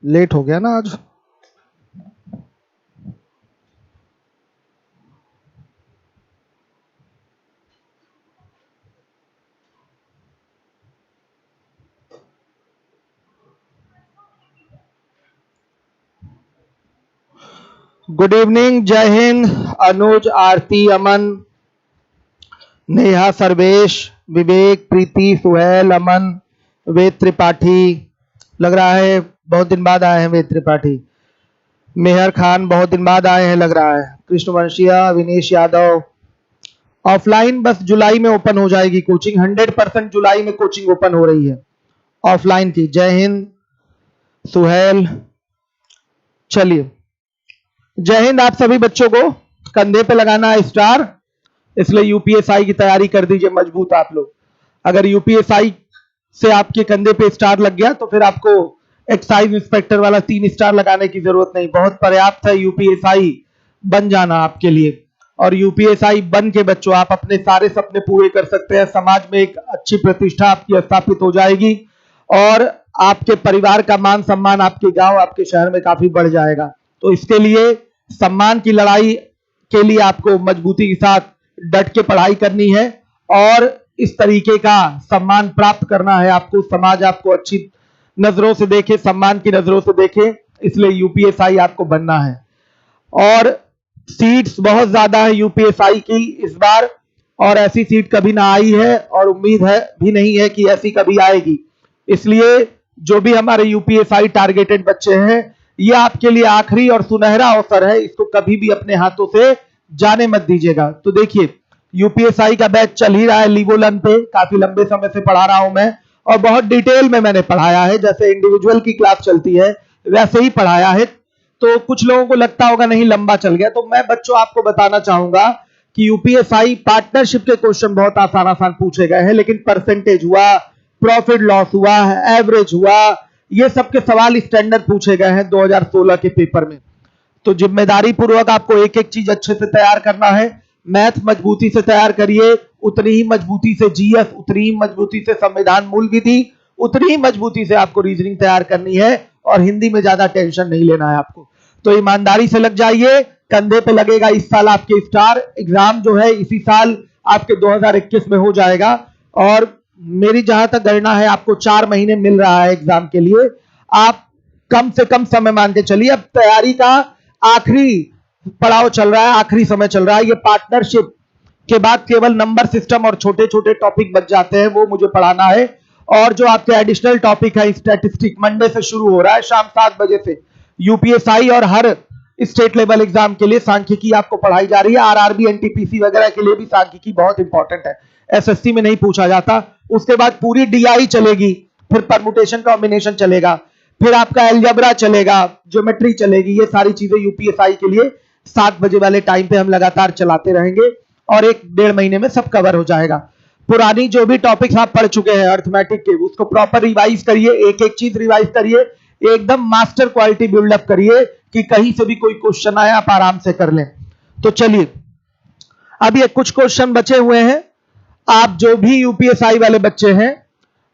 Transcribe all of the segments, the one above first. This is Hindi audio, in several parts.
लेट हो गया ना आज। गुड इवनिंग, जय हिंद। अनुज, आरती, अमन, नेहा, सर्वेश, विवेक, प्रीति, सुहेल, अमन, वेद त्रिपाठी, लग रहा है बहुत दिन बाद आए हैं वेद त्रिपाठी। मेहर खान बहुत दिन बाद आए हैं लग रहा है। कृष्णवंशिया, विनेश यादव। ऑफलाइन बस जुलाई में ओपन हो जाएगी कोचिंग, 100% जुलाई में कोचिंग ओपन हो रही है ऑफलाइन की। जय हिंद सुहेल। चलिए, जय हिंद। आप सभी बच्चों को कंधे पे लगाना है स्टार, इसलिए यूपीएसआई की तैयारी कर दीजिए मजबूत आप लोग। अगर यूपीएसआई से आपके कंधे पे स्टार लग गया तो फिर आपको एक्साइज इंस्पेक्टर वाला 3 स्टार लगाने की जरूरत नहीं, बहुत पर्याप्त है यूपीएसआई बन जाना आपके लिए। और यूपीएसआई बन के बच्चों आप अपने सारे सपने पूरे कर सकते हैं, समाज में एक अच्छी प्रतिष्ठा आपकी स्थापित हो जाएगी और आपके परिवार का मान सम्मान आपके गांव आपके शहर में काफी बढ़ जाएगा। तो इसके लिए सम्मान की लड़ाई के लिए आपको मजबूती के साथ डट के पढ़ाई करनी है और इस तरीके का सम्मान प्राप्त करना है आपको। समाज आपको अच्छी नजरों से देखे, सम्मान की नजरों से देखे, इसलिए यूपीएसआई आपको बनना है। और सीट्स बहुत ज्यादा है यूपीएसआई की इस बार, और ऐसी सीट कभी ना आई है और उम्मीद है भी नहीं है कि ऐसी कभी आएगी। इसलिए जो भी हमारे यूपीएसआई टारगेटेड बच्चे हैं, ये आपके लिए आखिरी और सुनहरा अवसर है, इसको कभी भी अपने हाथों से जाने मत दीजिएगा। तो देखिए, यूपीएसआई का बैच चल ही रहा है लीवोलन पे, काफी लंबे समय से पढ़ा रहा हूं मैं और बहुत डिटेल में मैंने पढ़ाया है, जैसे इंडिविजुअल की क्लास चलती है वैसे ही पढ़ाया है। तो कुछ लोगों को लगता होगा नहीं लंबा चल गया, तो मैं बच्चों आपको बताना चाहूंगा कि यूपीएसआई पार्टनरशिप के क्वेश्चन बहुत आसान आसान पूछे गए हैं, लेकिन परसेंटेज हुआ, प्रॉफिट लॉस हुआ, एवरेज हुआ, ये सब के सवाल स्टैंडर्ड पूछे गए हैं 2016 के पेपर में। तो जिम्मेदारी पूर्वक आपको एक एक चीज अच्छे से तैयार करना है। मैथ मजबूती से तैयार करिए, उतनी ही मजबूती से जीएस, उतनी ही मजबूती से संविधान मूल विधि, उतनी ही मजबूती से आपको रीजनिंग तैयार करनी है और हिंदी में ज्यादा टेंशन नहीं लेना है आपको। तो ईमानदारी से लग जाइए, कंधे पे लगेगा इस साल आपके स्टार। एग्जाम जो है इसी साल आपके 2021 में हो जाएगा और मेरी जहां तक गणना है आपको 4 महीने मिल रहा है एग्जाम के लिए। आप कम से कम समय मान के चलिए, अब तैयारी का आखिरी पड़ाव चल रहा है, आखिरी समय चल रहा है। ये पार्टनरशिप के बाद केवल नंबर सिस्टम और छोटे छोटे टॉपिक बच जाते हैं, वो मुझे पढ़ाना है। और जो आपके एडिशनल टॉपिक है स्टैटिस्टिक, मंडे से शुरू हो रहा है शाम 7 बजे से। यूपीएसआई और हर स्टेट लेवल एग्जाम के लिए सांख्यिकी आपको पढ़ाई जा रही है। आरआरबी एनटीपीसी वगैरह के लिए भी सांख्यिकी बहुत इंपॉर्टेंट है, एसएससी में नहीं पूछा जाता। उसके बाद पूरी डीआई चलेगी, फिर परमुटेशन कॉम्बिनेशन चलेगा, फिर आपका एलजेब्रा चलेगा, ज्योमेट्री चलेगी। ये सारी चीजें यूपीएसआई के लिए 7 बजे वाले टाइम पे हम लगातार चलाते रहेंगे और 1-1.5 महीने में सब कवर हो जाएगा। पुरानी जो भी टॉपिक्स आप पढ़ चुके हैं अर्थमेटिक के, उसको प्रॉपर रिवाइज करिए, एक एक चीज रिवाइज करिए, एकदम मास्टर क्वालिटी बिल्डअप करिए कि कहीं से भी कोई क्वेश्चन आए आप आराम से कर लें। तो चलिए, अब ये कुछ क्वेश्चन बचे हुए हैं। आप जो भी यूपीएसआई वाले बच्चे हैं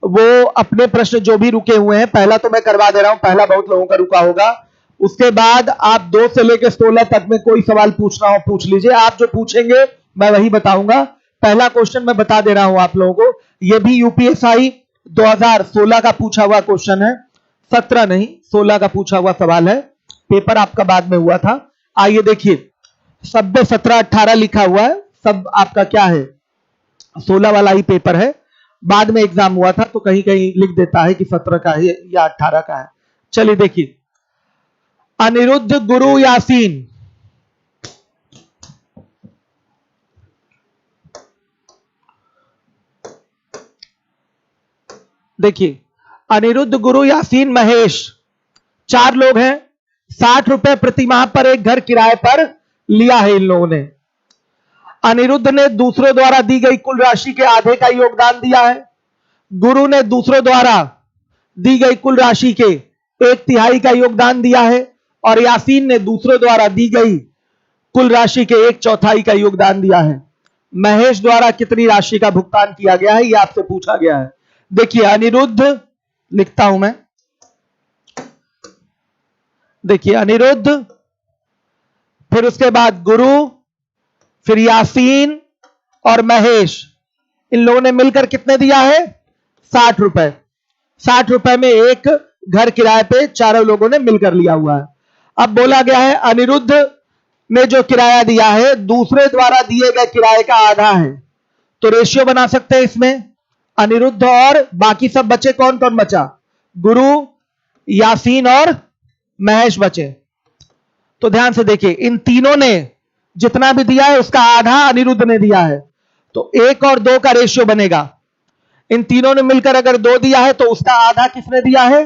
वो अपने प्रश्न जो भी रुके हुए हैं, पहला तो मैं करवा दे रहा हूं, पहला बहुत लोगों का रुका होगा। उसके बाद आप 2 से लेकर 16 तक में कोई सवाल पूछना हो पूछ लीजिए, आप जो पूछेंगे मैं वही बताऊंगा। पहला क्वेश्चन मैं बता दे रहा हूं आप लोगों को, यह भी यूपीएसआई 2016 का पूछा हुआ क्वेश्चन है, 17 नहीं 16 का पूछा हुआ सवाल है, पेपर आपका बाद में हुआ था। आइए देखिए, सब में 17 18 लिखा हुआ है, सब आपका क्या है 16 वाला ही पेपर है। बाद में एग्जाम हुआ था तो कहीं कहीं लिख देता है कि 17 का है या 18 का है। चलिए देखिए, अनिरुद्ध गुरु यासीन, देखिए अनिरुद्ध गुरु यासीन महेश 4 लोग हैं, 60 रुपए प्रति माह पर एक घर किराए पर लिया है इन लोगों ने। अनिरुद्ध ने दूसरों द्वारा दी गई कुल राशि के आधे का योगदान दिया है, गुरु ने दूसरों द्वारा दी गई कुल राशि के 1/3 का योगदान दिया है और यासीन ने दूसरों द्वारा दी गई कुल राशि के 1/4 का योगदान दिया है। महेश द्वारा कितनी राशि का भुगतान किया गया है, यह आपसे पूछा गया है। देखिए अनिरुद्ध लिखता हूं मैं, देखिए अनिरुद्ध, फिर उसके बाद गुरु, फिर यासीन और महेश, इन लोगों ने मिलकर कितने दिया है? 60 रुपए। 60 रुपए में एक घर किराए पे चारों लोगों ने मिलकर लिया हुआ है। अब बोला गया है अनिरुद्ध ने जो किराया दिया है दूसरे द्वारा दिए गए किराए का आधा है, तो रेशियो बना सकते हैं इसमें। अनिरुद्ध और बाकी सब बचे, कौन कौन बचा? गुरु, यासीन और महेश बचे। तो ध्यान से देखिए, इन तीनों ने जितना भी दिया है उसका आधा अनिरुद्ध ने दिया है, तो 1 और 2 का रेशियो बनेगा। इन तीनों ने मिलकर अगर 2 दिया है तो उसका आधा किसने दिया है?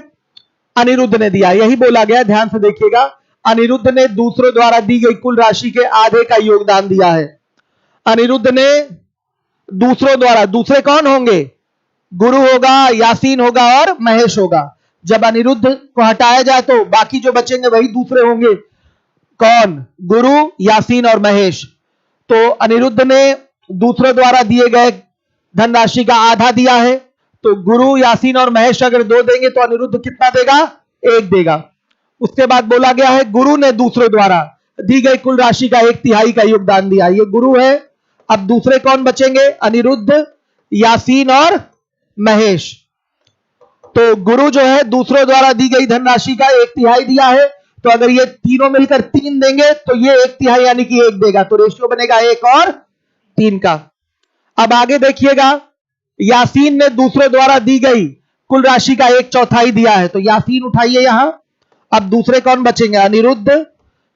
अनिरुद्ध ने दिया। यही बोला गया, ध्यान से देखिएगा, अनिरुद्ध ने दूसरों द्वारा दी गई कुल राशि के आधे का योगदान दिया है। अनिरुद्ध ने दूसरों द्वारा, दूसरे कौन होंगे? गुरु होगा, यासीन होगा और महेश होगा। जब अनिरुद्ध को हटाया जाए तो बाकी जो बचेंगे वही दूसरे होंगे। कौन? गुरु, यासीन और महेश। तो अनिरुद्ध ने दूसरों द्वारा दिए गए धनराशि का आधा दिया है, तो गुरु, यासीन और महेश अगर 2 देंगे तो अनिरुद्ध कितना देगा? 1 देगा। उसके बाद बोला गया है गुरु ने दूसरों द्वारा दी गई कुल राशि का 1/3 का योगदान दिया। ये गुरु है। अब दूसरे कौन बचेंगे? अनिरुद्ध, यासीन और महेश। तो गुरु जो है दूसरों द्वारा दी गई धनराशि का 1/3 दिया है, तो अगर ये तीनों मिलकर 3 देंगे तो ये 1/3 यानी कि 1 देगा, तो रेशियो बनेगा 1 और 3 का। अब आगे देखिएगा, यासीन ने दूसरों द्वारा दी गई कुल राशि का 1/4 दिया है, तो यासीन उठाइए यहां। अब दूसरे कौन बचेंगे? अनिरुद्ध,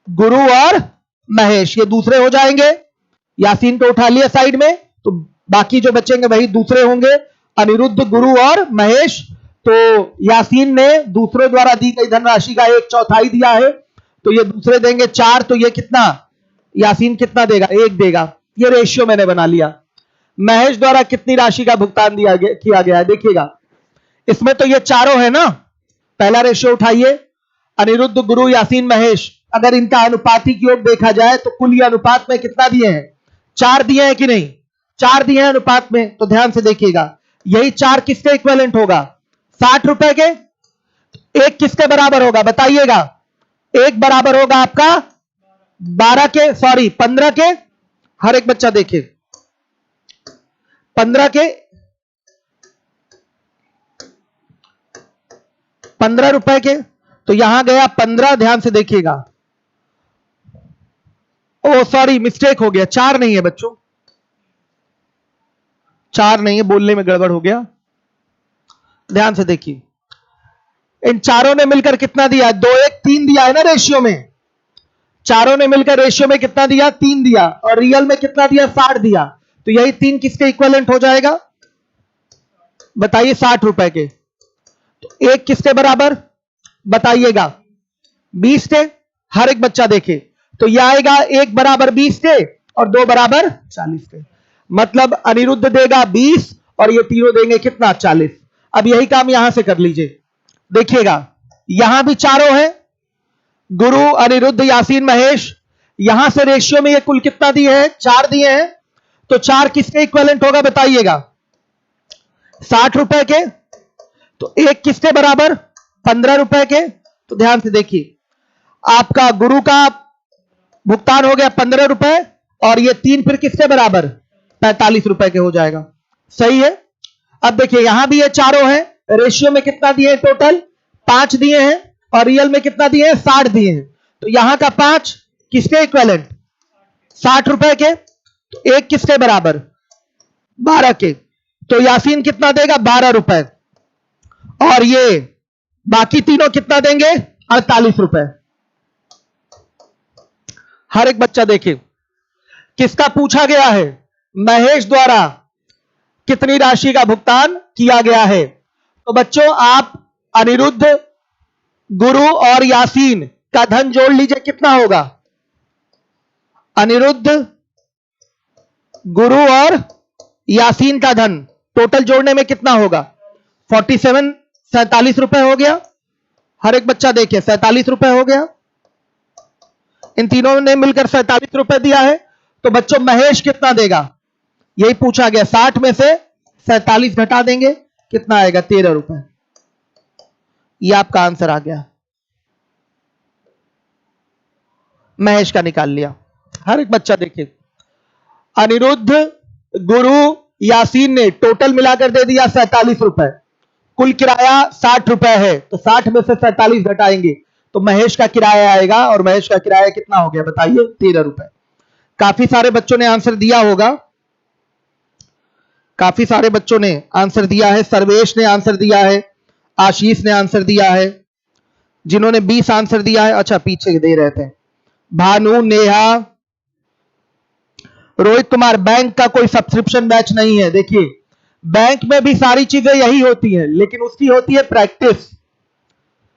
गुरु और महेश, ये दूसरे हो जाएंगे। यासीन को उठा लिया साइड में, तो बाकी जो बचेंगे वही दूसरे होंगे, अनिरुद्ध, गुरु और महेश। तो यासीन ने दूसरे द्वारा दी गई धनराशि का 1/4 दिया है, तो ये दूसरे देंगे 4, तो ये कितना? यासीन कितना देगा? 1 देगा। ये रेशियो मैंने बना लिया। महेश द्वारा कितनी राशि का भुगतान किया गया है देखिएगा, इसमें तो ये चारों है ना। पहला रेशियो उठाइए, अनिरुद्ध, गुरु, यासीन, महेश। अगर इनका अनुपातिक योग देखा जाए तो कुल ये अनुपात में कितना दिए हैं? 4 दिए हैं कि नहीं? 4 दिए हैं अनुपात में। तो ध्यान से देखिएगा, यही 4 किसके इक्विवेलेंट होगा? 60 रुपए के। 1 किसके बराबर होगा बताइएगा? 1 बराबर होगा आपका 12 के, सॉरी 15 के। हर एक बच्चा देखे, 15 के 15 रुपए के, तो यहां गया 15। ध्यान से देखिएगा, ओ सॉरी मिस्टेक हो गया, 4 नहीं है बच्चों, 4 नहीं है, बोलने में गड़बड़ हो गया। ध्यान से देखिए, इन चारों ने मिलकर कितना दिया? 2, 1, 3 दिया है ना रेशियो में। चारों ने मिलकर रेशियो में कितना दिया? 3 दिया। और रियल में कितना दिया? 60 दिया। तो यही 3 किसके इक्विवेलेंट हो जाएगा बताइए? 60 रुपए के। तो 1 किसके बराबर बताइएगा? 20 के। हर एक बच्चा देखे, तो यह आएगा 1 बराबर 20 के और 2 बराबर 40 के। मतलब अनिरुद्ध देगा 20 और ये तीनों देंगे कितना? 40। अब यही काम यहां से कर लीजिए, देखिएगा यहां भी चारों हैं, गुरु, अनिरुद्ध, यासीन, महेश। यहां से रेशियो में ये कुल कितना दिए हैं? 4 दिए हैं। तो 4 किसके इक्विवेलेंट होगा बताइएगा? 60 रुपए के। तो 1 किसके बराबर? 15 रुपए के। तो ध्यान से देखिए, आपका गुरु का भुगतान हो गया 15 रुपए और ये 3 फिर किसके बराबर? 45 रुपए के हो जाएगा। सही है। अब देखिए यहां भी ये चारों हैं, रेशियो में कितना दिए हैं? टोटल 5 दिए हैं और रियल में कितना दिए हैं? 60 दिए हैं। तो यहां का 5 किसके इक्विवेलेंट? 60 रुपए के। तो 1 किसके बराबर? 12 के। तो यासीन कितना देगा? 12 रुपए। और ये बाकी तीनों कितना देंगे? 48 रुपए। हर एक बच्चा देखे, किसका पूछा गया है? महेश द्वारा कितनी राशि का भुगतान किया गया है। तो बच्चों आप अनिरुद्ध, गुरु और यासीन का धन जोड़ लीजिए, कितना होगा? अनिरुद्ध, गुरु और यासीन का धन टोटल जोड़ने में कितना होगा? 47 रुपए हो गया। हर एक बच्चा देखिए, 47 रुपए हो गया। इन तीनों ने मिलकर 47 रुपए दिया है। तो बच्चों महेश कितना देगा? यही पूछा गया। 60 में से 47 घटा देंगे, कितना आएगा? 13 रुपए। यह आपका आंसर आ गया। महेश का निकाल लिया। हर एक बच्चा देखिए, अनिरुद्ध, गुरु, यासीन ने टोटल मिलाकर दे दिया 47 रुपए। कुल किराया 60 रुपए है, तो 60 में से 47 घटाएंगे तो महेश का किराया आएगा, और महेश का किराया कितना हो गया बताइए? 13 रुपए। काफी सारे बच्चों ने आंसर दिया होगा, काफी सारे बच्चों ने आंसर दिया है। सर्वेश ने आंसर दिया है, आशीष ने आंसर दिया है, जिन्होंने 20 आंसर दिया है। अच्छा, पीछे दे रहे थे भानु, नेहा, रोहित कुमार। बैंक का कोई सब्सक्रिप्शन बैच नहीं है। देखिए, बैंक में भी सारी चीजें यही होती हैं, लेकिन उसकी होती है प्रैक्टिस।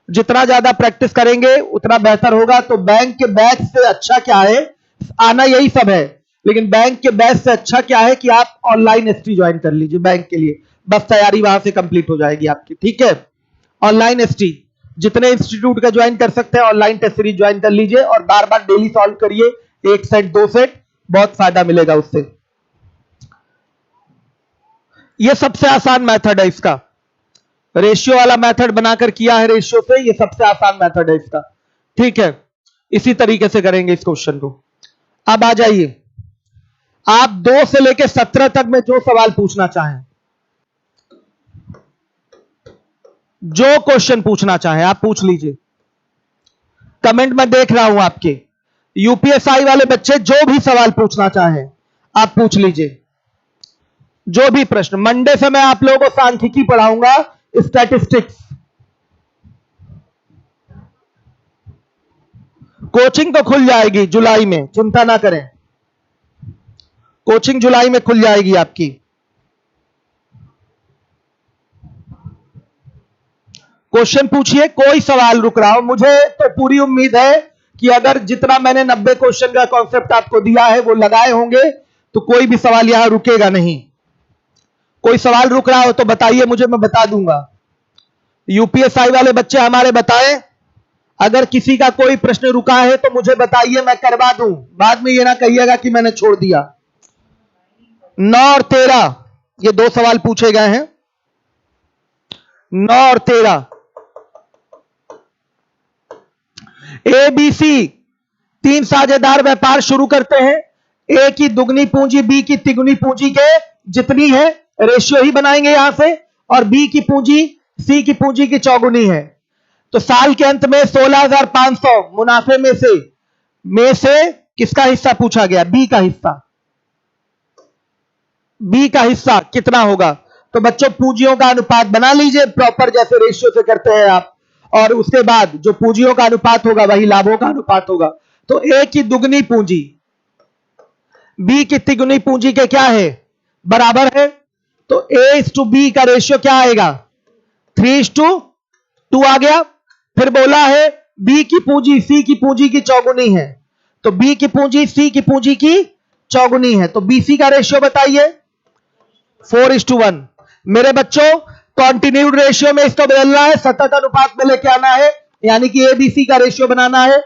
जितना ज्यादा प्रैक्टिस करेंगे उतना बेहतर होगा। तो बैंक के बैच से अच्छा क्या है, आना यही सब है, लेकिन बैंक के बैच से अच्छा क्या है कि आप ऑनलाइन एसटी ज्वाइन कर लीजिए बैंक के लिए, बस तैयारी वहां से कंप्लीट हो जाएगी आपकी। ठीक है, ऑनलाइन एसटी जितने इंस्टीट्यूट का ज्वाइन कर सकते हैं, ऑनलाइन टेस्ट सीरीज ज्वाइन कर लीजिए और बार बार डेली सॉल्व करिए, 1 सेट 2 सेट, बहुत फायदा मिलेगा उससे। यह सबसे आसान मेथड है इसका, रेशियो वाला मेथड बनाकर किया है रेशियो से, यह सबसे आसान मेथड है इसका। ठीक है, इसी तरीके से करेंगे इस क्वेश्चन को। अब आ जाइए, आप 2 से लेकर 17 तक में जो सवाल पूछना चाहें, जो क्वेश्चन पूछना चाहें आप पूछ लीजिए। कमेंट में देख रहा हूं आपके, यूपीएसआई वाले बच्चे जो भी सवाल पूछना चाहें आप पूछ लीजिए, जो भी प्रश्न। मंडे से मैं आप लोगों को सांख्यिकी पढ़ाऊंगा, स्टैटिस्टिक्स। कोचिंग तो खुल जाएगी जुलाई में, चिंता ना करें, कोचिंग जुलाई में खुल जाएगी आपकी। क्वेश्चन पूछिए, कोई सवाल रुक रहा हो, मुझे तो पूरी उम्मीद है कि अगर जितना मैंने 90 क्वेश्चन का कॉन्सेप्ट आपको दिया है वो लगाए होंगे तो कोई भी सवाल यहां रुकेगा नहीं। कोई सवाल रुक रहा हो तो बताइए मुझे, मैं बता दूंगा। यूपीएसआई वाले बच्चे हमारे बताएं, अगर किसी का कोई प्रश्न रुका है तो मुझे बताइए, मैं करवा दूं, बाद में ये ना कहिएगा कि मैंने छोड़ दिया। 9 और 13 ये 2 सवाल पूछे गए हैं, 9 और 13। एबीसी 3 साझेदार व्यापार शुरू करते हैं। ए की दुगनी पूंजी बी की तिगुनी पूंजी के जितनी है, रेशियो ही बनाएंगे यहां से, और बी की पूंजी सी की पूंजी की चौगुनी है। तो साल के अंत में 16,500 मुनाफे में से किसका हिस्सा पूछा गया? बी का हिस्सा। बी का हिस्सा कितना होगा? तो बच्चों पूंजियों का अनुपात बना लीजिए प्रॉपर, जैसे रेशियो से करते हैं आप, और उसके बाद जो पूंजियों का अनुपात होगा वही लाभों का अनुपात होगा। तो ए की दुगनी पूंजी बी की तिगुनी पूंजी के क्या है? बराबर है। तो A/B का रेशियो क्या आएगा? 3:2 आ गया। फिर बोला है बी की पूंजी सी की पूंजी की चौगुनी है, तो बी की पूंजी सी की पूंजी की चौगुनी है, तो बीसी का रेशियो बताइए। 4:1। मेरे बच्चों कॉन्टिन्यूड रेशियो में इसको बदलना है, सतत अनुपात में लेके आना है, यानी कि एबीसी का रेशियो बनाना है।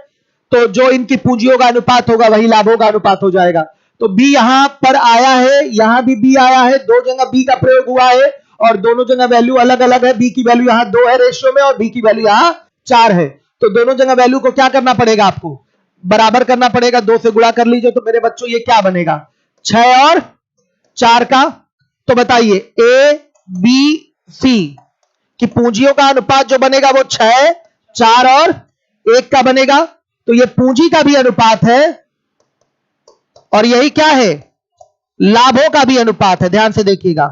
तो जो इनकी पूंजियों का अनुपात होगा वही लाभों का अनुपात हो जाएगा। तो बी यहां पर आया है, यहां भी बी आया है, 2 जगह बी का प्रयोग हुआ है और दोनों जगह वैल्यू अलग अलग है। बी की वैल्यू यहां 2 है रेशियो में और बी की वैल्यू यहां 4 है। तो दोनों जगह वैल्यू को क्या करना पड़ेगा? आपको बराबर करना पड़ेगा, 2 से गुणा कर लीजिए। तो मेरे बच्चों ये क्या बनेगा? 6 और 4 का। तो बताइए ए बी सी की पूंजियों का अनुपात जो बनेगा वो 6, 4 और 1 का बनेगा। तो ये पूंजी का भी अनुपात है और यही क्या है? लाभों का भी अनुपात है। ध्यान से देखिएगा,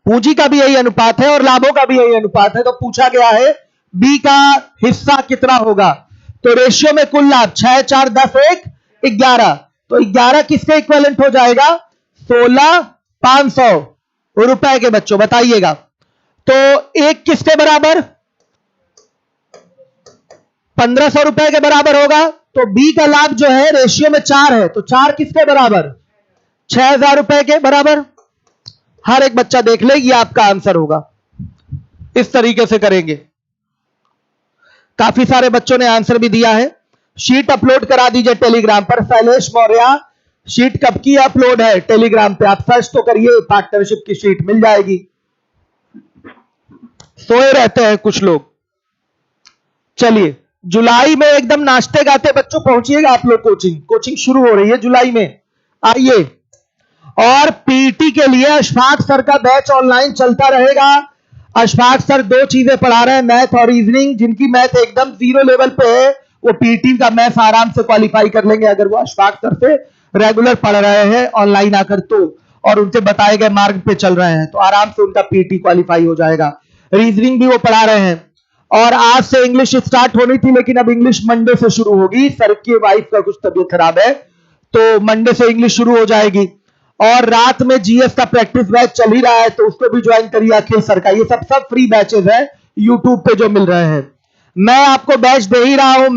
पूंजी का भी यही अनुपात है और लाभों का भी यही अनुपात है। तो पूछा गया है बी का हिस्सा कितना होगा? तो रेशियो में कुल लाभ 6, 4, 10, 1, 11। तो 11 किसके इक्विवेलेंट हो जाएगा? 16,500 रुपए के। बच्चों बताइएगा, तो 1 किसके बराबर? 1,500 रुपए के बराबर होगा। तो बी का लाभ जो है रेशियो में 4 है, तो 4 किसके बराबर? 6,000 रुपए के बराबर। हर एक बच्चा देख ले, ये आपका आंसर होगा। इस तरीके से करेंगे। काफी सारे बच्चों ने आंसर भी दिया है। शीट अपलोड करा दीजिए टेलीग्राम पर। शैलेश मौर्य, शीट कब की अपलोड है टेलीग्राम पे? आप सर्च तो करिए, पार्टनरशिप की शीट मिल जाएगी। सोए रहते हैं कुछ लोग। चलिए जुलाई में एकदम नाचते गाते बच्चों पहुंचिएगा आप लोग। कोचिंग शुरू हो रही है जुलाई में, आइए। और पीटी के लिए अशफाक सर का बैच ऑनलाइन चलता रहेगा। अशफाक सर दो चीजें पढ़ा रहे हैं, मैथ और रीजनिंग। जिनकी मैथ एकदम जीरो लेवल पे है वो पीटी का मैथ आराम से क्वालिफाई कर लेंगे अगर वो अशफाक सर से रेगुलर पढ़ रहे हैं ऑनलाइन आकर तो, और उनके बताए गए मार्ग पे चल रहे हैं तो आराम से उनका पीटी क्वालिफाई हो जाएगा। रीजनिंग भी वो पढ़ा रहे हैं। और आज से इंग्लिश स्टार्ट होनी थी लेकिन अब इंग्लिश मंडे से शुरू होगी। सर की वाइफ का कुछ तबीयत खराब है तो मंडे से इंग्लिश शुरू हो जाएगी। और रात में जीएस का प्रैक्टिस बैच चल ही रहा है तो उसको भी ज्वाइन करिए अखिल सर का। ये सब फ्री बैचेस है यूट्यूब पे जो मिल रहे हैं। मैं आपको बैच दे ही रहा हूं।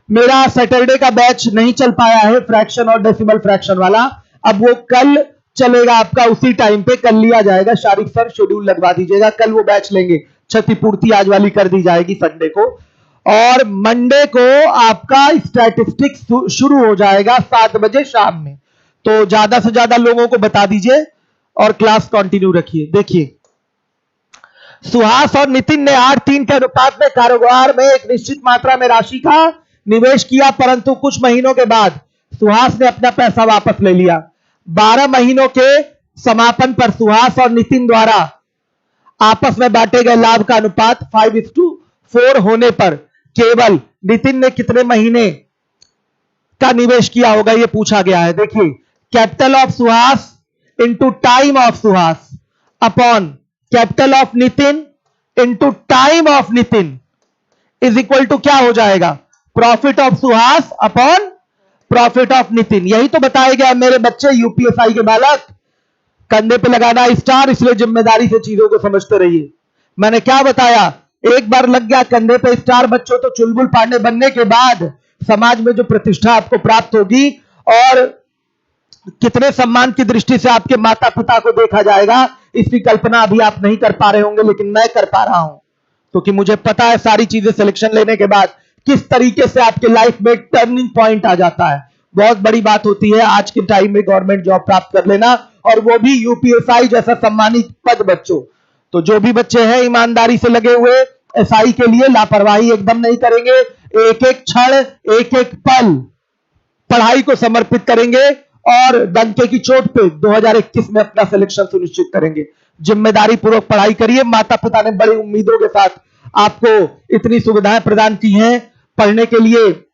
मेरा सैटरडे का बैच नहीं चल पाया है, फ्रैक्शन और डेसिमल फ्रैक्शन वाला। अब वो कल चलेगा आपका, उसी टाइम पे कल लिया जाएगा। शारिक सर शेड्यूल लगवा दीजिएगा, कल वो बैच लेंगे। क्षतिपूर्ति आज वाली कर दी जाएगी संडे को। और मंडे को आपका स्टैटिस्टिक्स शुरू हो जाएगा 7 बजे शाम में। तो ज्यादा से ज्यादा लोगों को बता दीजिए और क्लास कंटिन्यू रखिए। देखिए, सुहास और नितिन ने 8-3 के अनुपात में कारोबार में एक निश्चित मात्रा में राशि का निवेश किया, परंतु कुछ महीनों के बाद सुहास ने अपना पैसा वापस ले लिया। 12 महीनों के समापन पर सुहास और नितिन द्वारा आपस में बांटे गए लाभ का अनुपात 5:4 होने पर केवल नितिन ने कितने महीने का निवेश किया होगा यह पूछा गया है। देखिए, capital of Suhas into time of Suhas upon capital of Nitin into time of Nitin is equal to क्या हो जाएगा? Profit of Suhas upon profit of Nitin. यही तो बताया गया मेरे बच्चे, यूपीएसआई के बालक। कंधे पे लगाना स्टार, इसलिए जिम्मेदारी से चीजों को समझते रहिए। मैंने क्या बताया? एक बार लग गया कंधे पे स्टार बच्चों तो चुलबुल पांडे बनने के बाद समाज में जो प्रतिष्ठा आपको प्राप्त होगी और कितने सम्मान की दृष्टि से आपके माता पिता को देखा जाएगा, इसकी कल्पना अभी आप नहीं कर पा रहे होंगे लेकिन मैं कर पा रहा हूं, क्योंकि मुझे पता है सारी चीजें सिलेक्शन लेने के बाद किस तरीके से आपके लाइफ में टर्निंग पॉइंट आ जाता है। बहुत बड़ी बात होती है आज के टाइम में गवर्नमेंट जॉब प्राप्त कर लेना, और वो भी यूपीएसआई जैसा सम्मानित पद बच्चों। तो जो भी बच्चे हैं ईमानदारी से लगे हुए, एसआई के लिए लापरवाही एकदम नहीं करेंगे, एक एक क्षण एक एक पल पढ़ाई को समर्पित करेंगे और डंके की चोट पे 2021 में अपना सिलेक्शन सुनिश्चित करेंगे। जिम्मेदारी पूर्वक पढ़ाई करिए। माता पिता ने बड़ी उम्मीदों के साथ आपको इतनी सुविधाएं प्रदान की हैं, पढ़ने के लिए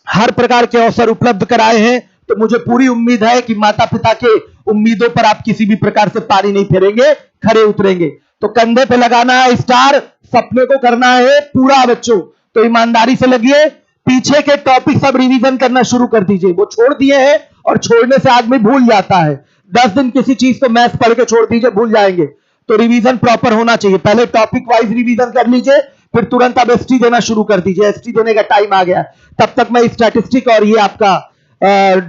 हर प्रकार के अवसर उपलब्ध कराए हैं, तो मुझे पूरी उम्मीद है कि माता पिता के उम्मीदों पर आप किसी भी प्रकार से पानी नहीं फेरेंगे, खड़े उतरेंगे। तो कंधे पे लगाना है स्टार, सपने को करना है पूरा बच्चों। तो ईमानदारी से लगिए, पीछे के टॉपिक सब रिवीजन करना शुरू कर दीजिए। वो छोड़ दिए हैं और छोड़ने से आदमी भूल जाता है। 10 दिन किसी चीज को मैथ पढ़ के छोड़ दीजिए, भूल जाएंगे। तो रिवीजन प्रॉपर होना चाहिए। पहले टॉपिक वाइज रिवीजन कर लीजिए, फिर तुरंत अब एसटी देना शुरू कर दीजिए। एसटी देने का टाइम आ गया, तब तक मैं स्टैटिस्टिक और ये आपका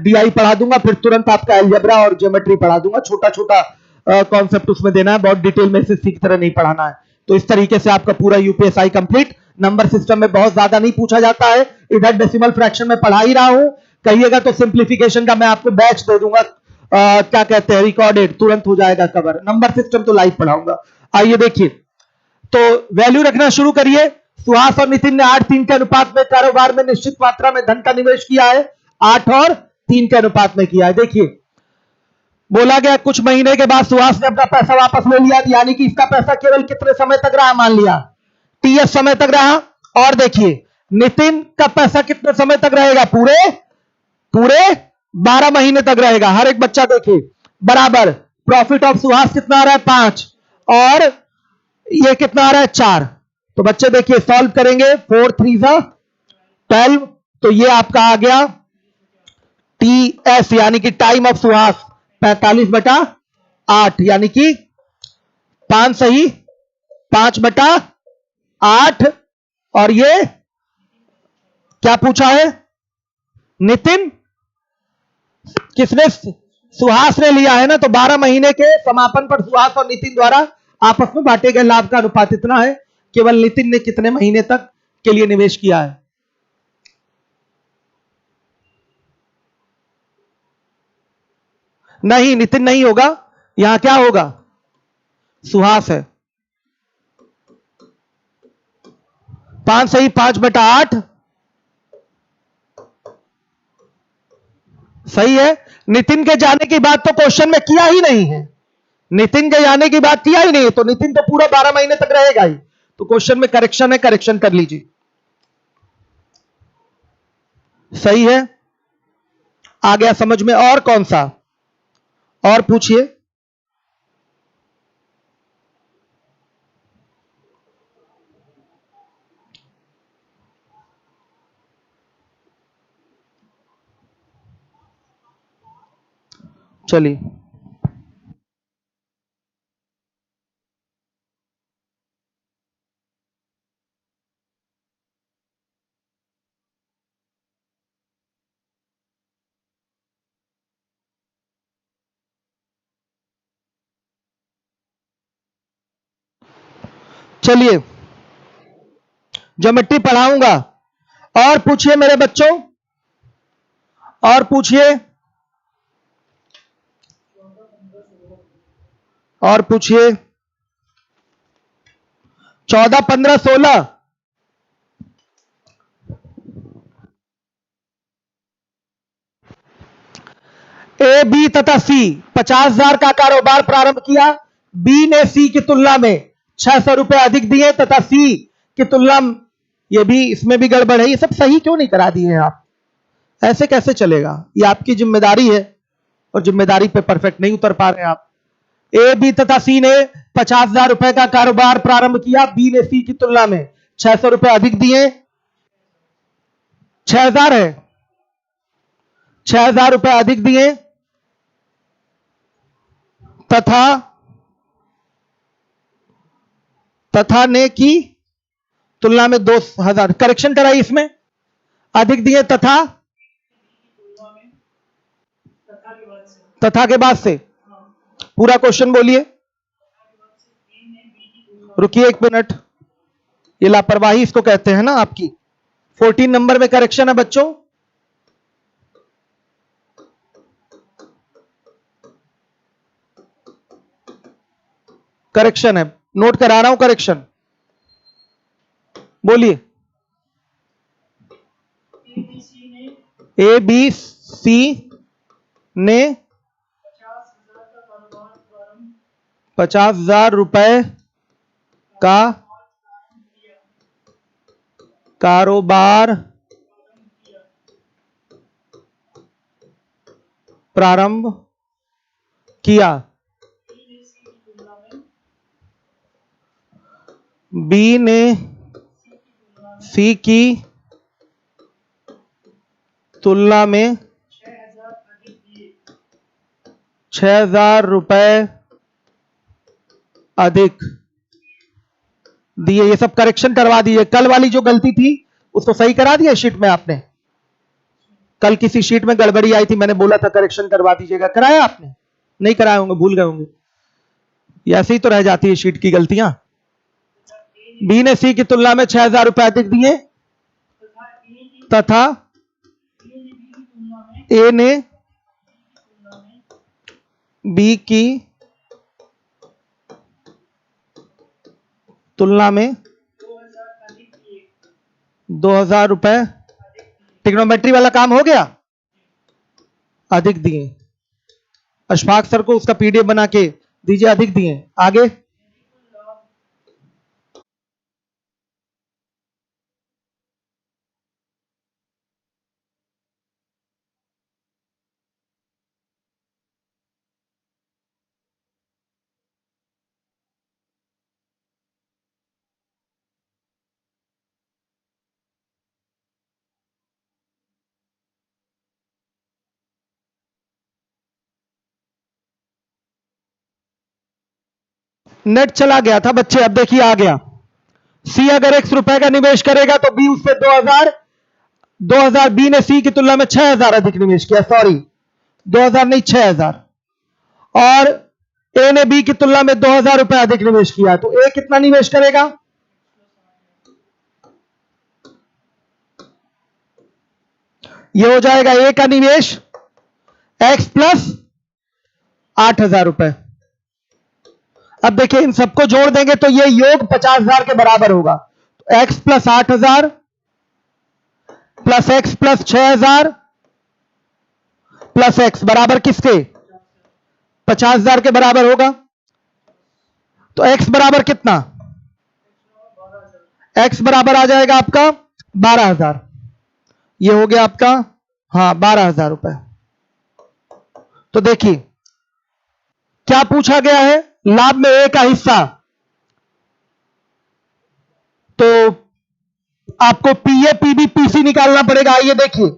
डीआई पढ़ा दूंगा, फिर तुरंत आपका अलजेब्रा और ज्योमेट्री पढ़ा दूंगा। छोटा छोटा कॉन्सेप्ट उसमें देना है, बहुत डिटेल में से सीख तरह नहीं पढ़ाना है। तो इस तरीके से आपका पूरा यूपीएसआई कंप्लीट। नंबर सिस्टम में बहुत ज्यादा नहीं पूछा जाता है, इधर डेसिमल फ्रैक्शन में पढ़ा ही रहा हूं। कहिएगा तो सिंप्लीफिकेशन का मैं आपको बैच दे दूंगा, क्या कहते हैं, रिकॉर्डेड, तुरंत हो जाएगा कवर। नंबर सिस्टम तो लाइव पढ़ाऊंगा। आइए देखिए, तो वैल्यू रखना शुरू करिए। सुहास और नितिन ने 8-3 के अनुपात में कारोबार में निश्चित मात्रा में धन का निवेश किया है। 8 और 3 के अनुपात में किया है। देखिए, बोला गया कुछ महीने के बाद सुहास ने अपना पैसा वापस ले लिया, यानी कि इसका पैसा केवल कितने समय तक रहा, मान लिया टीएस समय तक रहा। और देखिए, नितिन का पैसा कितने समय तक रहेगा, पूरे 12 महीने तक रहेगा। हर एक बच्चा देखिए बराबर। प्रॉफिट ऑफ सुहास कितना आ रहा है, 5, और ये कितना आ रहा है, 4। तो बच्चे देखिए सॉल्व करेंगे, 4 3 12, तो ये आपका आ गया टीएस यानी कि टाइम ऑफ सुहास 45/8, यानी कि 5 सही 5/8। और ये क्या पूछा है, नितिन किसने, सुहास ने लिया है ना। तो 12 महीने के समापन पर सुहास और नितिन द्वारा आपस में बांटे गए लाभ का अनुपात इतना है। केवल नितिन ने कितने महीने तक के लिए निवेश किया है। नहीं, नितिन नहीं होगा, यहां क्या होगा, सुहास है। 5 सही 5/8 सही है। नितिन के जाने की बात तो क्वेश्चन में किया ही नहीं है, नितिन के जाने की बात किया ही नहीं, तो नितिन तो पूरा 12 महीने तक रहेगा ही, तो क्वेश्चन में करेक्शन है, करेक्शन कर लीजिए। सही है, आ गया समझ में। और कौन सा, और पूछिए। चलिए चलिए ज्योमेट्री पढ़ाऊंगा। और पूछिए मेरे बच्चों, और पूछिए, और पूछिए। 14, 15, 16 ए, बी तथा सी 50,000 का कारोबार प्रारंभ किया। बी ने सी की तुलना में 600 रुपए अधिक दिए तथा सी की तुलना, ये भी, इसमें भी गड़बड़ है। ये सब सही क्यों नहीं करा दिए हैं आप? ऐसे कैसे चलेगा? ये आपकी जिम्मेदारी है और जिम्मेदारी पे परफेक्ट नहीं उतर पा रहे हैं आप। ए, बी तथा सी ने 50,000 रुपए का कारोबार प्रारंभ किया। बी ने सी की तुलना में 600 रुपए अधिक दिए। 6,000 है, 6,000 रुपए अधिक दिए तथा ने की तुलना में 2,000, करेक्शन कराई इसमें, अधिक दिए तथा के बाद से पूरा क्वेश्चन बोलिए। रुकिए 1 मिनट, ये लापरवाही इसको कहते हैं ना आपकी। 14 नंबर में करेक्शन है बच्चों, करेक्शन है, नोट करा रहा हूं करेक्शन, बोलिए। ए, बी, सी ने 50,000 रुपए का कारोबार प्रारंभ किया। बी ने सी की तुलना में 6,000 रुपए अधिक दिए। ये सब करेक्शन करवा दिए। कल वाली जो गलती थी उसको सही करा दिया शीट में आपने? कल किसी शीट में गड़बड़ी आई थी, मैंने बोला था करेक्शन करवा दीजिएगा, कराया आपने? नहीं कराए होंगे, भूल गए होंगे। ये ऐसे ही तो रह जाती है शीट की गलतियां। बी ने सी की तुलना में 6,000 रुपए अधिक दिए तथा ए ने बी की तुलना में 2,000 रुपए, ट्रिग्नोमेट्री वाला काम हो गया, अधिक दिए। अशफाक सर को उसका पीडीएफ बना के दीजिए, अधिक दिए। आगे नेट चला गया था बच्चे, अब देखिए आ गया। सी अगर 100 रुपए का निवेश करेगा तो बी उससे 2,000 बी ने सी की तुलना में 6,000 अधिक निवेश किया, सॉरी 2,000 नहीं 6,000, और ए ने बी की तुलना में 2,000 रुपए अधिक निवेश किया, तो ए कितना निवेश करेगा? ये हो जाएगा ए का निवेश एक्स प्लस 8,000 रुपए। अब देखिए इन सबको जोड़ देंगे तो ये योग 50,000 के बराबर होगा। x plus 8,000 plus x plus 6,000 plus x बराबर किसके? 50,000 के बराबर होगा। तो x बराबर कितना? x बराबर आ जाएगा आपका 12,000। ये हो गया आपका, हाँ, 12,000 रुपए। तो देखिए क्या पूछा गया है, लाभ में a का हिस्सा। तो आपको पीए पीबी पीसी निकालना पड़ेगा। आइए देखिए,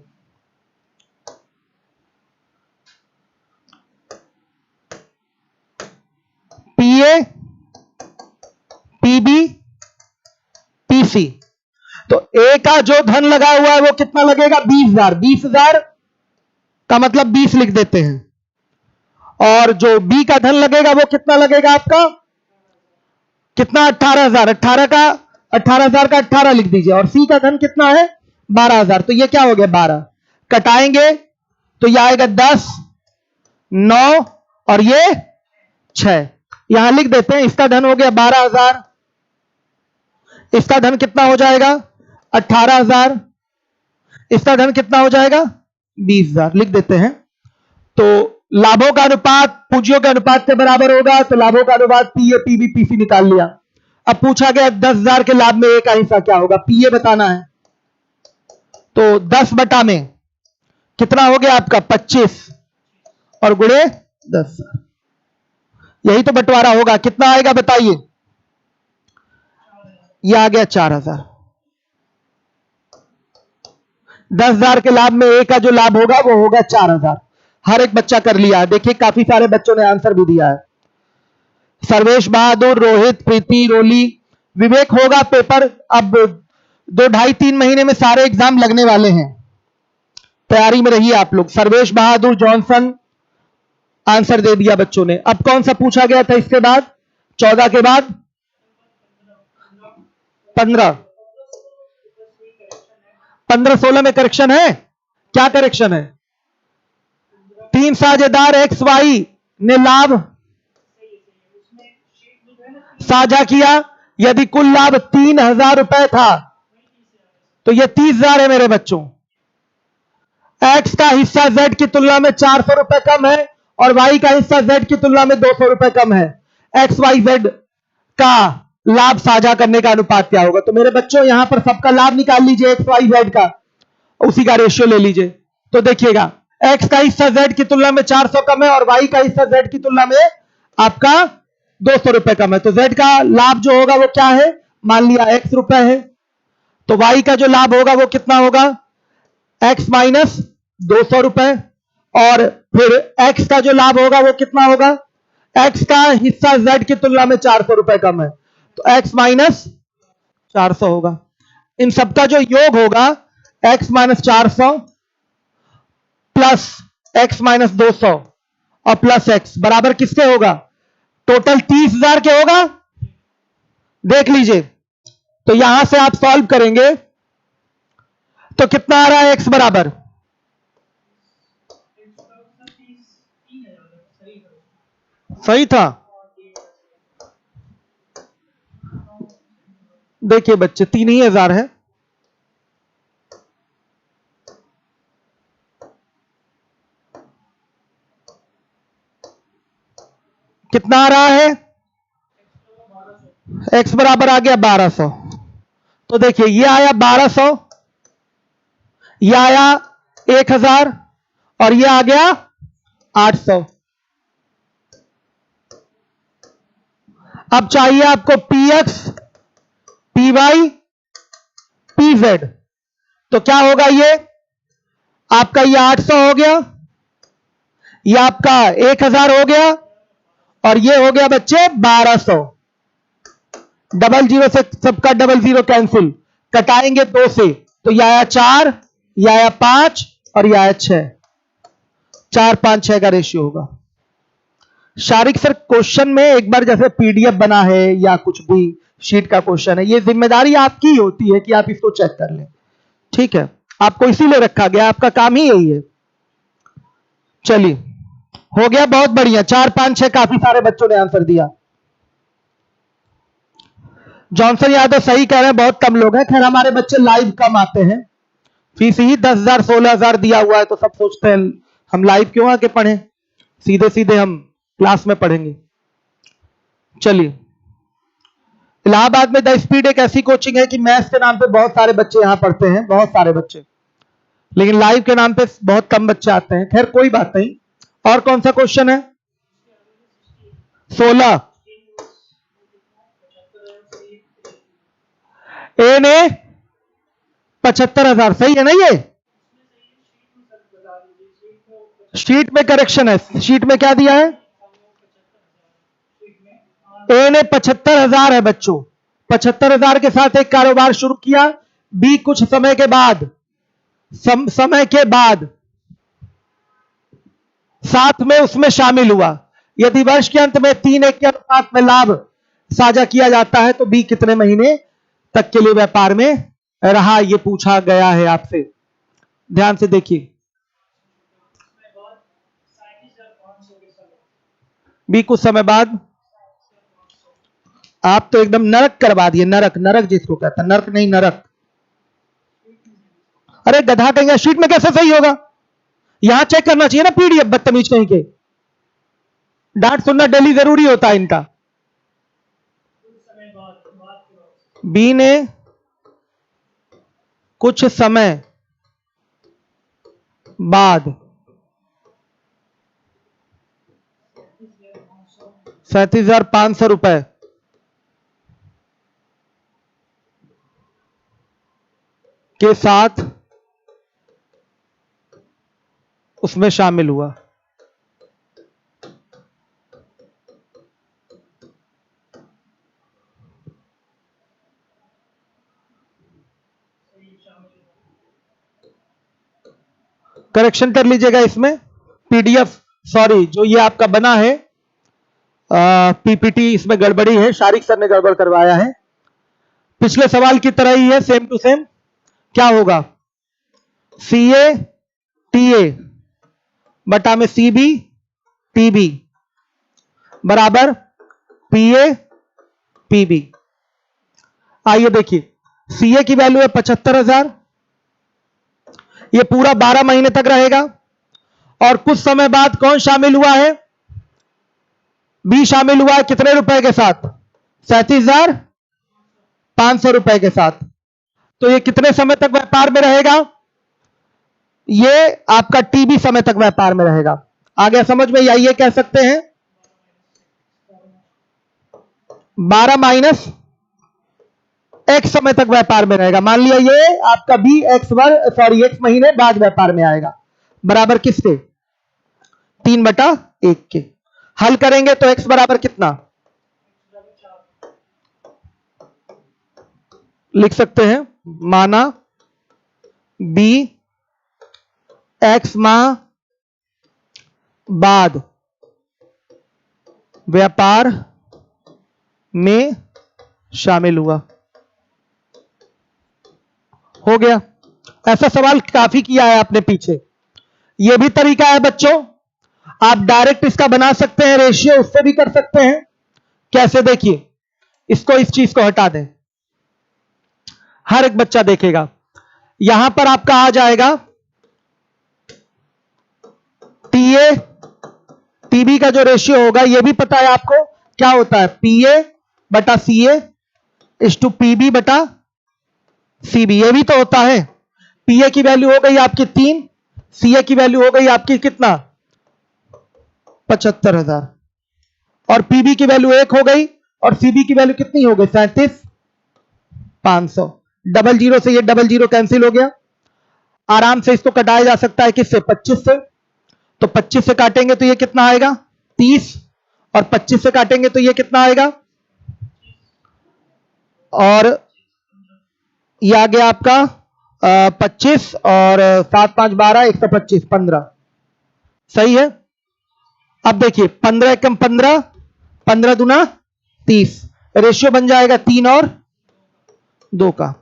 पीए पीबी पीसी। तो ए का जो धन लगा हुआ है वो कितना लगेगा? 20,000। 20,000 का मतलब 20 लिख देते हैं। और जो बी का धन लगेगा वो कितना लगेगा आपका? कितना? 18,000। 18,000 का 18 लिख दीजिए। और सी का धन कितना है? 12,000। तो ये क्या हो गया? 12 कटाएंगे तो यह आएगा 10, 9 और ये 6। यहां लिख देते हैं। इसका धन हो गया 12,000, इसका धन कितना हो जाएगा? 18,000, इसका धन कितना हो जाएगा? 20,000 लिख देते हैं। तो लाभों का अनुपात पूंजियों के अनुपात के बराबर होगा। तो लाभों का अनुपात पीए पीबी पीसी निकाल लिया। अब पूछा गया 10,000 के लाभ में ए का हिस्सा क्या होगा? पीए बताना है। तो 10 बटा में कितना हो गया आपका? 25 और गुणे 10,000। यही तो बंटवारा होगा। कितना आएगा बताइए? यह आ गया 4,000। 10,000 के लाभ में ए का जो लाभ होगा वो होगा 4,000। हर एक बच्चा कर लिया है। देखिए काफी सारे बच्चों ने आंसर भी दिया है। सर्वेश बहादुर, रोहित, प्रीति, रोली, विवेक होगा पेपर। अब 2, 2.5, 3 महीने में सारे एग्जाम लगने वाले हैं। तैयारी में रहिए आप लोग। सर्वेश बहादुर, जॉनसन, आंसर दे दिया बच्चों ने। अब कौन सा पूछा गया था इसके बाद? 14 के बाद 15, 15, 16 में करेक्शन है। क्या करेक्शन है? 3 साझेदार एक्स वाई ने लाभ साझा किया। यदि कुल लाभ 3,000 रुपए था तो यह 30,000 है मेरे बच्चों। एक्स का हिस्सा जेड की तुलना में 400 रुपए कम है और वाई का हिस्सा जेड की तुलना में 200 रुपए कम है। एक्स वाई जेड का लाभ साझा करने का अनुपात क्या होगा? तो मेरे बच्चों यहां पर सबका लाभ निकाल लीजिए, एक्स वाई जेड का, उसी का रेशियो ले लीजिए। तो देखिएगा एक्स का हिस्सा जेड की तुलना में 400 कम है और वाई का हिस्सा जेड की तुलना में आपका 200 रुपए कम है। तो जेड का लाभ जो होगा वो क्या है? मान लिया एक्स रुपए है। तो वाई का जो लाभ होगा वो कितना होगा? एक्स माइनस 200 रुपए। और फिर एक्स का जो लाभ होगा वो कितना होगा? एक्स का हिस्सा जेड की तुलना में 400 रुपए कम है तो एक्स माइनस 400 होगा। इन सबका जो योग होगा x minus 400 plus x minus 200 और प्लस एक्स बराबर किसके होगा? टोटल 30,000 के होगा। देख लीजिए। तो यहां से आप सॉल्व करेंगे तो कितना आ रहा है? एक्स बराबर, सही था। देखिए बच्चे 3,000 है। कितना आ रहा है? एक्स बराबर आ गया 1200। तो देखिए ये आया 1200, ये आया 1,000 और ये आ गया 800। अब चाहिए आपको P X, P Y, P Z. तो क्या होगा? ये आपका ये 800 हो गया, ये आपका 1,000 हो गया और ये हो गया बच्चे 1200। डबल जीरो से सबका डबल जीरो कैंसिल, कटाएंगे 2 से तो यह आया 4, यह आया 5 और यह आया 6। 4, 5, 6 का रेशियो होगा। शारिक सर क्वेश्चन में एक बार जैसे पीडीएफ बना है या कुछ भी शीट का क्वेश्चन है, ये जिम्मेदारी आपकी होती है कि आप इसको चेक कर लें। ठीक है, आपको इसीलिए रखा गया, आपका काम ही यही है। चलिए हो गया, बहुत बढ़िया। 4, 5, 6 काफी सारे बच्चों ने आंसर दिया। जॉनसन यादव सही कह रहे हैं, बहुत कम लोग हैं। खैर हमारे बच्चे लाइव कम आते हैं, फीस ही 10,000 16,000 दिया हुआ है, तो सब सोचते हैं हम लाइव क्यों आके पढ़ें, सीधे सीधे हम क्लास में पढ़ेंगे। चलिए, इलाहाबाद में द स्पीड एक ऐसी कोचिंग है कि मैथ्स के नाम पे बहुत सारे बच्चे यहां पढ़ते हैं, बहुत सारे बच्चे, लेकिन लाइव के नाम पे बहुत कम बच्चे आते हैं। खैर कोई बात नहीं। और कौन सा क्वेश्चन है? 16। ए ने 75,000, सही है ना? ये शीट में करेक्शन है, शीट में क्या दिया है? ए ने 75,000 है बच्चों, 75,000 के साथ एक कारोबार शुरू किया। बी कुछ समय के बाद साथ में उसमें शामिल हुआ। यदि वर्ष के अंत में 3:1 के अनुपात में लाभ साझा किया जाता है तो बी कितने महीने तक के लिए व्यापार में रहा, यह पूछा गया है आपसे। ध्यान से देखिए, बी कुछ समय बाद। आप तो एकदम नरक करवा दिए, नरक, नरक जिसको कहता है, नरक नहीं नरक। अरे गधा कहेंगे, शीट में कैसे सही होगा? यहां चेक करना चाहिए ना पीडीएफ, बदतमीज कहीं के। डांट सुनना डेली जरूरी होता है इनका। बी ने कुछ समय बाद 37,500 रुपए के साथ उसमें शामिल हुआ। करेक्शन कर लीजिएगा इसमें, पीडीएफ, सॉरी जो ये आपका बना है पीपीटी, इसमें गड़बड़ी है, शारिक सर ने गड़बड़ करवाया है। पिछले सवाल की तरह ही है, सेम टू सेम। क्या होगा? सीए टीए बटा में सीबी टीबी बराबर पीए पीबी। आइए देखिए, सीए की वैल्यू है 75,000, ये पूरा 12 महीने तक रहेगा। और कुछ समय बाद कौन शामिल हुआ है? बी शामिल हुआ है, कितने रुपए के साथ? 37,500 रुपए के साथ। तो ये कितने समय तक व्यापार में रहेगा? ये आपका टीबी समय तक व्यापार में रहेगा। आ गया समझ में? या ये कह सकते हैं 12 माइनस एक्स समय तक व्यापार में रहेगा। मान लिया ये आपका बी एक्स महीने बाद व्यापार में आएगा, बराबर किसके? 3/1 के। हल करेंगे तो एक्स बराबर कितना लिख सकते हैं? माना बी एक्स माह बाद व्यापार में शामिल हुआ। हो गया। ऐसा सवाल काफी किया है आपने पीछे। यह भी तरीका है बच्चों, आप डायरेक्ट इसका बना सकते हैं, रेशियो उससे भी कर सकते हैं। कैसे? देखिए, इसको, इस चीज को हटा दें, हर एक बच्चा देखेगा। यहां पर आपका आ जाएगा टीए टीबी का जो रेशियो होगा, यह भी पता है आपको क्या होता है? पीए बटा सीए इज टू पीबी बटा सीबी। ये भी तो होता है। पीए की वैल्यू हो गई आपकी 3, सीए की वैल्यू हो गई आपकी कितना? 75,000। और पीबी की वैल्यू 1 हो गई, और सीबी की वैल्यू कितनी हो गई? 37,500। डबल जीरो से ये डबल जीरो कैंसिल हो गया। आराम से इसको कटाया जा सकता है किससे? 25 से। तो 25 से काटेंगे तो ये कितना आएगा? 30। और 25 से काटेंगे तो ये कितना आएगा? और ये आ गया आपका 25 और 7 5 12 125 15। सही है। अब देखिए 15 एकम 15, 15 दूना 30, रेशियो बन जाएगा 3 और 2 का।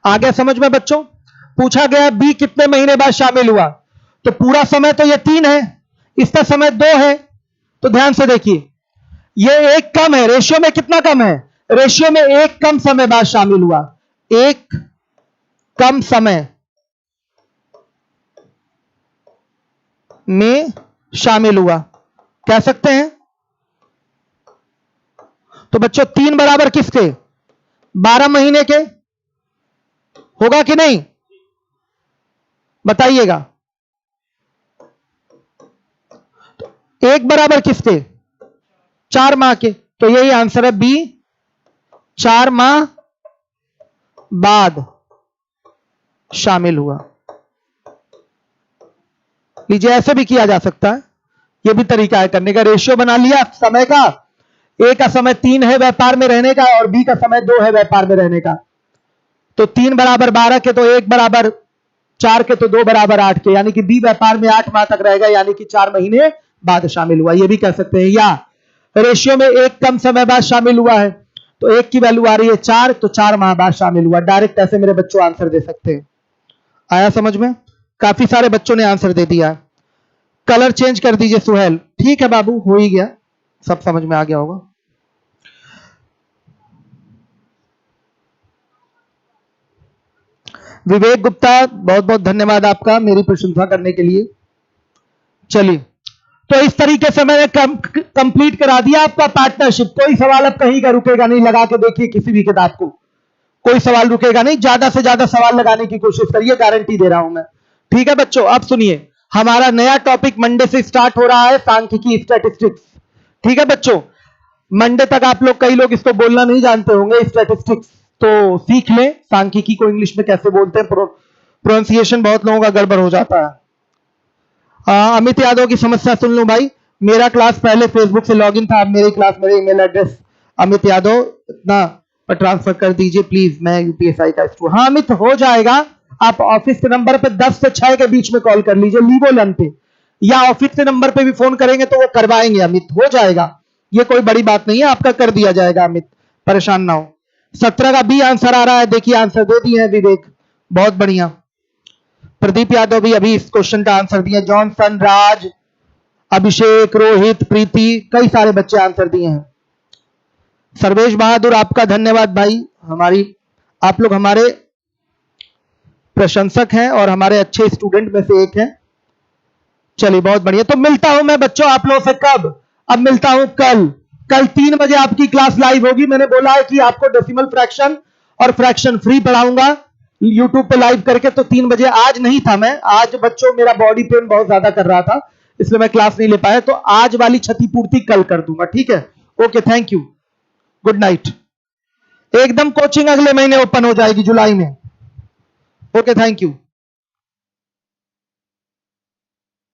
आ गया समझ में बच्चों? पूछा गया बी कितने महीने बाद शामिल हुआ, तो पूरा समय तो ये 3 है, इसका समय 2 है। तो ध्यान से देखिए, ये 1 कम है, रेशियो में कितना कम है? रेशियो में एक कम समय बाद शामिल हुआ, एक कम समय में शामिल हुआ, कह सकते हैं। तो बच्चों 3 बराबर किसके? 12 महीने के, होगा कि नहीं? बताइएगा। तो 1 बराबर किसके? 4 माह के। तो यही आंसर है बी, 4 माह बाद शामिल हुआ। लीजिए, ऐसे भी किया जा सकता है, यह भी तरीका है करने का। रेशियो बना लिया समय का, ए का समय 3 है व्यापार में रहने का और बी का समय 2 है व्यापार में रहने का। तो 3 बराबर 12 के, तो 1 बराबर 4 के, तो 2 बराबर 8 के, यानी कि बी व्यापार में 8 माह तक रहेगा, यानी कि 4 महीने बाद शामिल हुआ, यह भी कह सकते हैं। या रेशियो में एक कम समय बाद शामिल हुआ है, तो 1 की वैल्यू आ रही है 4, तो 4 माह बाद शामिल हुआ। डायरेक्ट ऐसे मेरे बच्चों आंसर दे सकते हैं। आया समझ में? काफी सारे बच्चों ने आंसर दे दिया। कलर चेंज कर दीजिए सुहेल। ठीक है बाबू, हो ही गया, सब समझ में आ गया होगा। विवेक गुप्ता, बहुत बहुत धन्यवाद आपका मेरी प्रशंसा करने के लिए। चलिए, तो इस तरीके से मैंने कंप्लीट करा दिया आपका पार्टनरशिप। कोई सवाल अब कहीं का रुकेगा नहीं, लगा के देखिए किसी भी किताब को, कोई सवाल रुकेगा नहीं। ज्यादा से ज्यादा सवाल लगाने की कोशिश करिए, गारंटी दे रहा हूं मैं। ठीक है बच्चों, अब सुनिए, हमारा नया टॉपिक मंडे से स्टार्ट हो रहा है, सांख्यिकी, स्टैटिस्टिक्स। ठीक है बच्चों, मंडे तक आप लोग, कई लोग इसको बोलना नहीं जानते होंगे, स्टैटिस्टिक्स तो सीख लें। सांख्यिकी को इंग्लिश में कैसे बोलते हैं, प्रोनाउंसिएशन बहुत लोगों का गड़बड़ हो जाता है। अमित यादव की समस्या सुन लो भाई। मेरा क्लास पहले फेसबुक से लॉगिन था, अब मेरी क्लास, मेरे ईमेल एड्रेस अमित यादव इतना पर ट्रांसफर कर दीजिए प्लीज, मैं यूपीएसआई का स्टूडेंट। हाँ अमित, हो जाएगा। आप ऑफिस के नंबर पे 10 से 6 के बीच में कॉल कर लीजिए, लीवो लन पे, या ऑफिस के नंबर पे भी फोन करेंगे तो वो करवाएंगे अमित, हो जाएगा। ये कोई बड़ी बात नहीं है, आपका कर दिया जाएगा अमित, परेशान ना हो। 17 का बी आंसर आ रहा है, देखिए आंसर दे दिए हैं विवेक, बहुत बढ़िया। प्रदीप यादव भी अभी इस क्वेश्चन का आंसर दिए। जॉनसन, राज, अभिषेक, रोहित, प्रीति, कई सारे बच्चे आंसर दिए हैं। सर्वेश बहादुर, आपका धन्यवाद भाई, आप लोग हमारे प्रशंसक हैं और हमारे अच्छे स्टूडेंट में से एक हैं। चलिए बहुत बढ़िया। तो मिलता हूं मैं बच्चों आप लोगों से कब? अब मिलता हूं कल 3 बजे आपकी क्लास लाइव होगी। मैंने बोला है कि आपको डेसिमल फ्रैक्शन और फ्रैक्शन फ्री पढ़ाऊंगा यूट्यूब पे लाइव करके। तो 3 बजे, आज नहीं था मैं, आज बच्चों मेरा बॉडी पेन बहुत ज्यादा कर रहा था, इसलिए मैं क्लास नहीं ले पाया। तो आज वाली क्षतिपूर्ति कल कर दूंगा, ठीक है? Okay, thank you, good night. एकदम कोचिंग अगले महीने ओपन हो जाएगी जुलाई में। Okay, thank you.